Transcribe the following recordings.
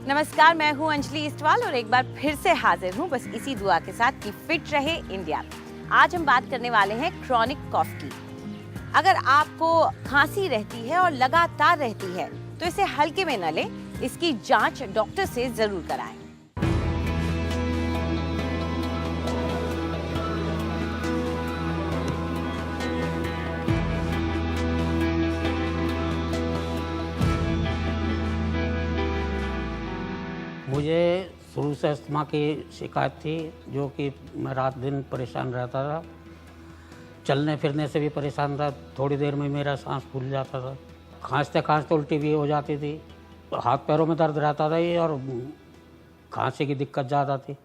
नमस्कार, मैं हूं अंजलि इस्टवाल और एक बार फिर से हाजिर हूं बस इसी दुआ के साथ कि फिट रहे इंडिया। आज हम बात करने वाले हैं क्रॉनिक कॉफ की। अगर आपको खांसी रहती है और लगातार रहती है तो इसे हल्के में न लें, इसकी जांच डॉक्टर से जरूर कराएं। मुझे शुरू से अस्थमा की शिकायत थी, जो कि मैं रात दिन परेशान रहता था। चलने फिरने से भी परेशान था, थोड़ी देर में मेरा सांस फूल जाता था, खांसते खांसते उल्टी भी हो जाती थी, हाथ पैरों में दर्द रहता था ये, और खांसी की दिक्कत ज़्यादा थी।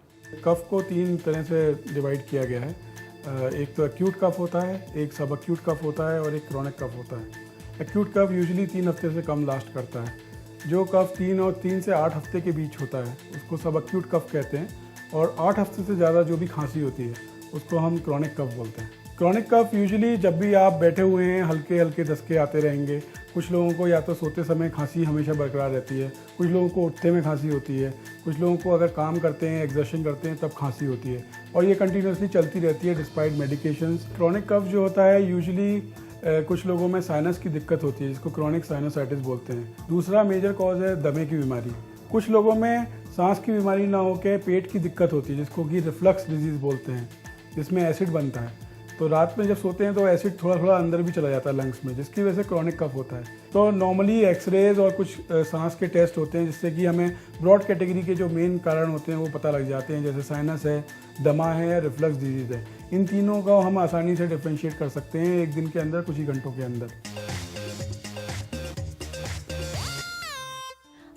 कफ को 3 तरह से डिवाइड किया गया है। एक तो एक्यूट कफ होता है, एक सब एक्यूट कफ होता है और एक क्रॉनिक कफ होता है। एक्यूट कफ यूजुअली 3 हफ्ते से कम लास्ट करता है। जो कफ 3 से 8 हफ्ते के बीच होता है उसको सब एक्यूट कफ कहते हैं, और 8 हफ्ते से ज़्यादा जो भी खांसी होती है उसको हम क्रॉनिक कफ बोलते हैं। क्रॉनिक कफ यूजुअली जब भी आप बैठे हुए हैं हल्के हल्के दसके आते रहेंगे। कुछ लोगों को या तो सोते समय खांसी हमेशा बरकरार रहती है, कुछ लोगों को उठते में खांसी होती है, कुछ लोगों को अगर काम करते हैं एक्सर्शन करते हैं तब खांसी होती है, और ये कंटिन्यूसली चलती रहती है डिस्पाइट मेडिकेशंस। क्रॉनिक कफ जो होता है यूजुअली कुछ लोगों में साइनस की दिक्कत होती है, जिसको क्रॉनिक साइनोसाइटिस बोलते हैं। दूसरा मेजर कॉज है दमे की बीमारी। कुछ लोगों में सांस की बीमारी ना होकर पेट की दिक्कत होती है, जिसको कि रिफ्लक्स डिजीज़ बोलते हैं, जिसमें एसिड बनता है। तो रात में जब सोते हैं तो एसिड थोड़ा थोड़ा अंदर भी चला जाता है लंग्स में, जिसकी वजह से क्रॉनिक कफ होता है। तो नॉर्मली एक्सरेज और कुछ सांस के टेस्ट होते हैं, जिससे कि हमें ब्रॉड कैटेगरी के जो मेन कारण होते हैं वो पता लग जाते हैं, जैसे साइनस है, दमा है या रिफ्लक्स डिजीज़ है। इन तीनों का हम आसानी से डिफ्रेंशिएट कर सकते हैं एक दिन के अंदर, कुछ ही घंटों के अंदर।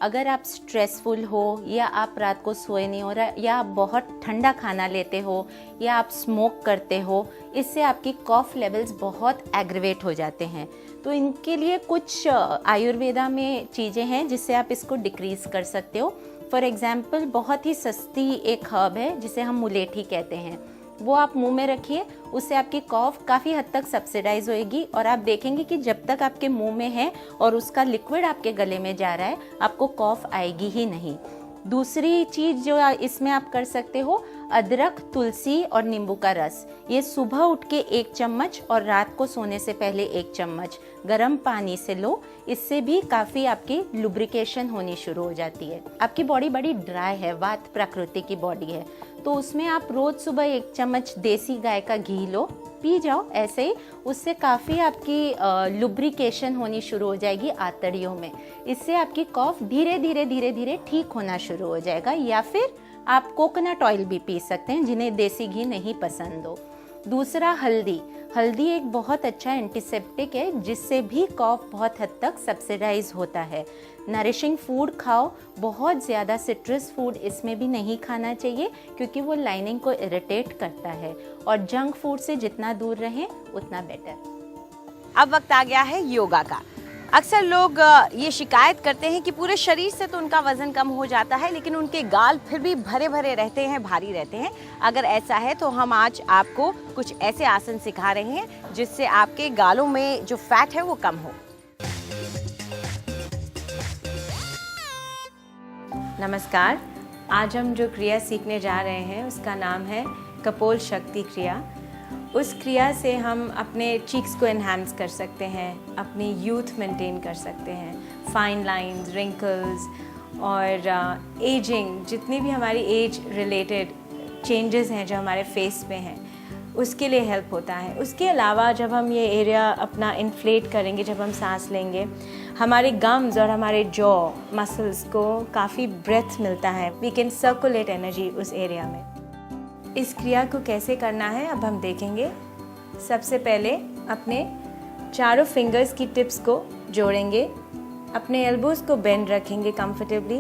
अगर आप स्ट्रेसफुल हो, या आप रात को सोए नहीं हो रहा, या आप बहुत ठंडा खाना लेते हो, या आप स्मोक करते हो, इससे आपकी कॉफ लेवल्स बहुत एग्रीवेट हो जाते हैं। तो इनके लिए कुछ आयुर्वेदा में चीज़ें हैं जिससे आप इसको डिक्रीज़ कर सकते हो। फॉर एग्जाम्पल, बहुत ही सस्ती एक हर्ब है जिसे हम मुलेठी कहते हैं, वो आप मुंह में रखिए, उससे आपकी कॉफ काफ़ी हद तक सब्सिडाइज होएगी, और आप देखेंगे कि जब तक आपके मुंह में है और उसका लिक्विड आपके गले में जा रहा है, आपको कॉफ आएगी ही नहीं। दूसरी चीज़ जो इसमें आप कर सकते हो, अदरक, तुलसी और नींबू का रस, ये सुबह उठ के 1 चम्मच और रात को सोने से पहले 1 चम्मच गर्म पानी से लो। इससे भी काफ़ी आपकी लुब्रिकेशन होनी शुरू हो जाती है। आपकी बॉडी बड़ी ड्राई है, वात प्रकृति की बॉडी है, तो उसमें आप रोज़ सुबह 1 चम्मच देसी गाय का घी लो, पी जाओ ऐसे ही। उससे काफ़ी आपकी लुब्रिकेशन होनी शुरू हो जाएगी आंतड़ियों में। इससे आपकी कॉफ धीरे धीरे ठीक होना शुरू हो जाएगा। या फिर आप कोकोनट ऑयल भी पी सकते हैं, जिन्हें देसी घी नहीं पसंद हो। दूसरा, हल्दी एक बहुत अच्छा एंटीसेप्टिक है, जिससे भी कॉफ बहुत हद तक सब्सिडाइज होता है। नरिशिंग फूड खाओ, बहुत ज़्यादा सिट्रस फूड इसमें भी नहीं खाना चाहिए, क्योंकि वो लाइनिंग को इरिटेट करता है, और जंक फूड से जितना दूर रहें उतना बेटर। अब वक्त आ गया है योगा का। अक्सर लोग ये शिकायत करते हैं कि पूरे शरीर से तो उनका वजन कम हो जाता है, लेकिन उनके गाल फिर भी भरे भरे रहते हैं, भारी रहते हैं। अगर ऐसा है तो हम आज आपको कुछ ऐसे आसन सिखा रहे हैं जिससे आपके गालों में जो फैट है वो कम हो। नमस्कार, आज हम जो क्रिया सीखने जा रहे हैं उसका नाम है कपोल शक्ति क्रिया। उस क्रिया से हम अपने चीक्स को एनहांस कर सकते हैं, अपनी यूथ मेंटेन कर सकते हैं, फाइन लाइंस, रिंकल्स और एजिंग, जितनी भी हमारी एज रिलेटेड चेंजेस हैं जो हमारे फेस पे हैं, उसके लिए हेल्प होता है। उसके अलावा जब हम ये एरिया अपना इन्फ्लेट करेंगे, जब हम सांस लेंगे, हमारे गम्स और हमारे जॉ मसल्स को काफ़ी ब्रेथ मिलता है। वी कैन सर्कुलेट एनर्जी उस एरिया में। इस क्रिया को कैसे करना है अब हम देखेंगे। सबसे पहले अपने चारों फिंगर्स की टिप्स को जोड़ेंगे, अपने एल्बोज़ को बेंड रखेंगे कंफर्टेबली,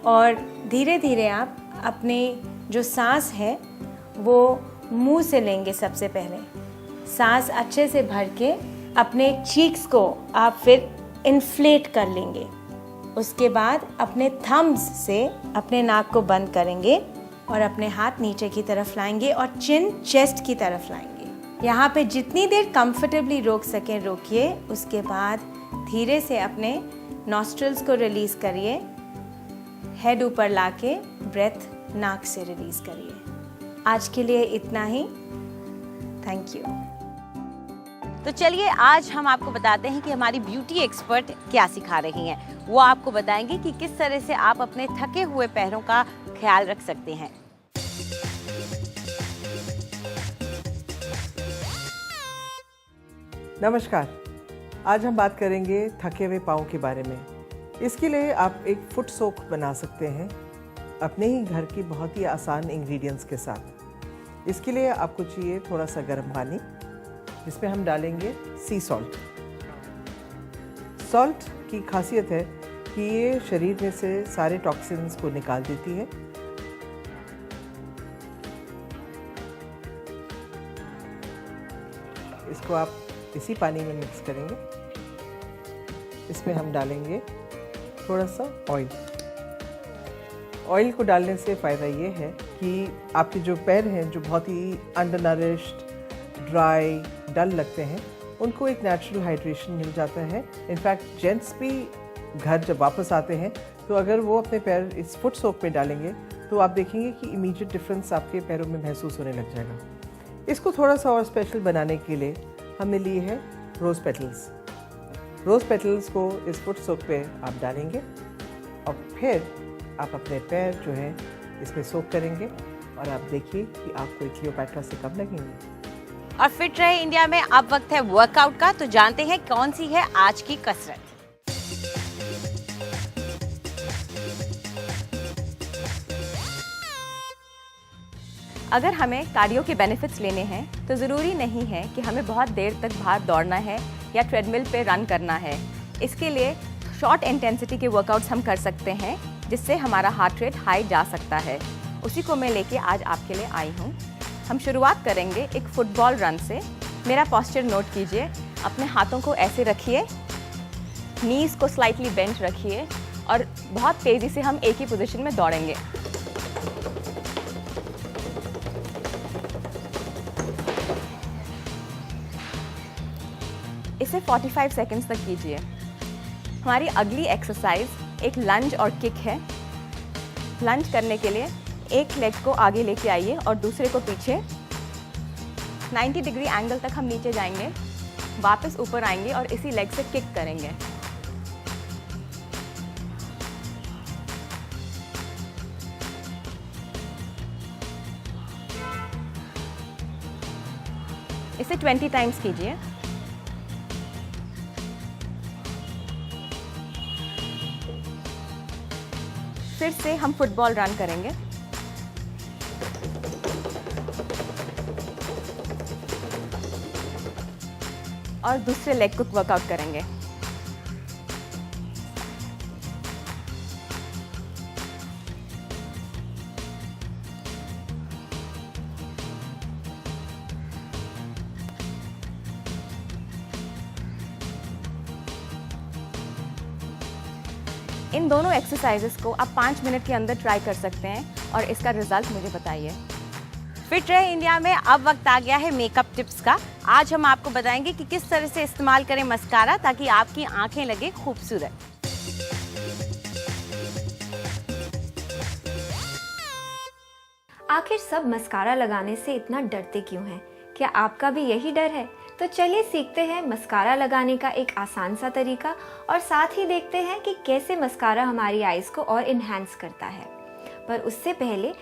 और धीरे धीरे आप अपने जो सांस है वो मुंह से लेंगे। सबसे पहले सांस अच्छे से भर के अपने चीक्स को आप फिर इन्फ्लेट कर लेंगे। उसके बाद अपने थम्स से अपने नाक को बंद करेंगे और अपने हाथ नीचे की तरफ लाएंगे और चिन चेस्ट की तरफ लाएंगे। यहाँ पे जितनी देर कंफर्टेबली रोक सकें रोकिए। उसके बाद धीरे से अपने नॉस्ट्रल्स को रिलीज़ करिए हेड ऊपर लाके ब्रेथ नाक से रिलीज करिए। आज के लिए इतना ही। Thank you. तो चलिए आज हम आपको बताते हैं कि हमारी ब्यूटी एक्सपर्ट क्या सिखा रही हैं। वो आपको बताएंगे कि किस तरह से आप अपने थके हुए पैरों का ख्याल रख सकते हैं। नमस्कार। आज हम बात करेंगे थके हुए पाँव के बारे में। इसके लिए आप एक फुट सोक बना सकते हैं अपने ही घर की बहुत ही आसान इंग्रेडिएंट्स के साथ। इसके लिए आपको चाहिए थोड़ा सा गर्म पानी, जिसमें हम डालेंगे सी सॉल्ट। सॉल्ट की खासियत है कि ये शरीर में से सारे टॉक्सिन्स को निकाल देती है। इसको आप इसी पानी में मिक्स करेंगे। इसमें हम डालेंगे थोड़ा सा ऑयल। ऑयल को डालने से फ़ायदा ये है कि आपके जो पैर हैं, जो बहुत ही अंडरनरिश्ड, ड्राई, डल लगते हैं, उनको एक नेचुरल हाइड्रेशन मिल जाता है। इनफैक्ट जेंट्स भी घर जब वापस आते हैं तो अगर वो अपने पैर इस फुट सोप में डालेंगे तो आप देखेंगे कि इमीडिएट डिफरेंस आपके पैरों में महसूस होने लग जाएगा। इसको थोड़ा सा और स्पेशल बनाने के लिए हमने लिए हैं रोज़ पेटल्स। रोज़ पेटल्स को इस फुट सोप पे आप डालेंगे और फिर आप अपने पैर जो है इसमें सोक करेंगे और आप देखिए कि आपको क्लियोपैट्रा से कम लगेंगे। और फिट रहे इंडिया में अब वक्त है वर्कआउट का। तो जानते हैं कौन सी है आज की कसरत। अगर हमें कार्डियो के बेनिफिट्स लेने हैं तो ज़रूरी नहीं है कि हमें बहुत देर तक बाहर दौड़ना है या ट्रेडमिल पे रन करना है। इसके लिए शॉर्ट इंटेंसिटी के वर्कआउट्स हम कर सकते हैं, जिससे हमारा हार्ट रेट हाई जा सकता है। उसी को मैं लेके आज आपके लिए आई हूँ। हम शुरुआत करेंगे एक फुटबॉल रन से। मेरा पोस्चर नोट कीजिए। अपने हाथों को ऐसे रखिए, नीज़ को स्लाइटली बेंट रखिए और बहुत तेज़ी से हम एक ही पोजीशन में दौड़ेंगे। इसे 45 सेकंड्स तक कीजिए। हमारी अगली एक्सरसाइज एक लंज और किक है। लंज करने के लिए एक लेग को आगे लेके आइए और दूसरे को पीछे। 90 डिग्री एंगल तक हम नीचे जाएंगे, वापस ऊपर आएंगे और इसी लेग से किक करेंगे। इसे 20 टाइम्स कीजिए। फिर से हम फुटबॉल रन करेंगे। और दूसरे लेग को वर्कआउट करेंगे। इन दोनों एक्सरसाइजेस को आप 5 मिनट के अंदर ट्राई कर सकते हैं और इसका रिजल्ट मुझे बताइए। फिट रहे इंडिया में अब वक्त आ गया है मेकअप टिप्स का। आज हम आपको बताएंगे कि किस तरह से इस्तेमाल करें मस्कारा ताकि आपकी आंखें लगे खूबसूरत। आखिर सब मस्कारा लगाने से इतना डरते क्यों हैं? क्या आपका भी यही डर है? तो चलिए सीखते हैं मस्कारा लगाने का एक आसान सा तरीका और साथ ही देखते हैं कि कैसे मस्कारा हमारी आईज को और इन्हांस करता है। पर उससे पहले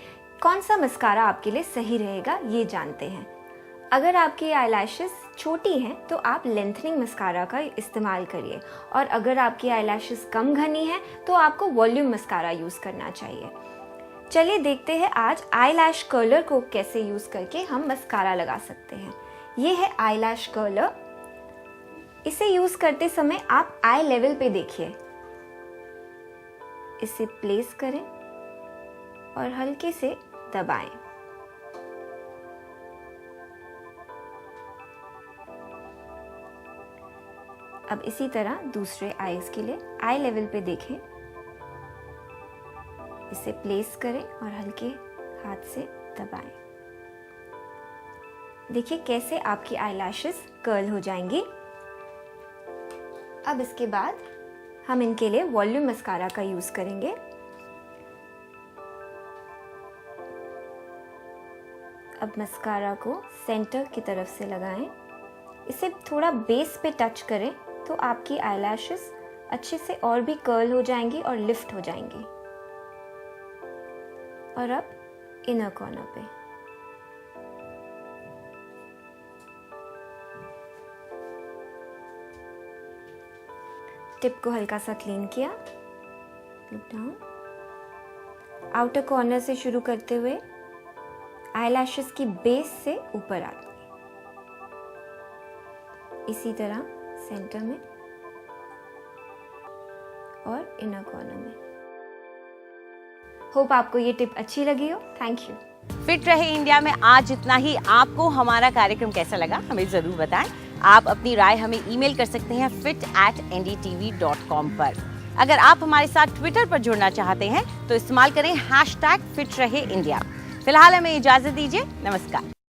कौन सा मस्कारा आपके लिए सही रहेगा ये जानते हैं। अगर आपकी आईलैशेस छोटी हैं तो आप लेंथनिंग मस्कारा का इस्तेमाल करिए और अगर आपकी आईलैशेस कम घनी हैं तो आपको वॉल्यूम मस्कारा यूज़ करना चाहिए। चलिए देखते हैं आज आईलैश कर्लर को कैसे यूज़ करके हम मस्कारा लगा सकते हैं। ये है आईलैश कर्लर। इसे यूज़ करते समय आप आई लेवल पे देखिए। इसे प्लेस करें और हल्के से दबाएं। अब इसी तरह दूसरे आईज के लिए आई लेवल पे देखें। इसे प्लेस करें और हल्के हाथ से दबाएं। देखिए कैसे आपकी आईलैशेस कर्ल हो जाएंगी। अब इसके बाद हम इनके लिए वॉल्यूम मस्कारा का यूज़ करेंगे। अब मस्कारा को सेंटर की तरफ से लगाएं। इसे थोड़ा बेस पे टच करें तो आपकी आईलैशेस अच्छे से और भी कर्ल हो जाएंगी और लिफ्ट हो जाएंगी। और अब इनर कॉर्नर पे टिप को हल्का सा क्लीन किया, लुक डाउन। आउटर कॉर्नर से शुरू करते हुए आईलैशेस की बेस से ऊपर आते हैं, इसी तरह सेंटर में और इनर कॉर्नर में। होप आपको ये टिप अच्छी लगी हो। Thank you. फिट रहे इंडिया में आज इतना ही। आपको हमारा कार्यक्रम कैसा लगा हमें जरूर बताएं। आप अपनी राय हमें ईमेल कर सकते हैं fit@ndtv.com पर। अगर आप हमारे साथ ट्विटर पर जुड़ना चाहते हैं तो इस्तेमाल करें #FitRaheIndia। फिलहाल हमें इजाजत दीजिए, नमस्कार।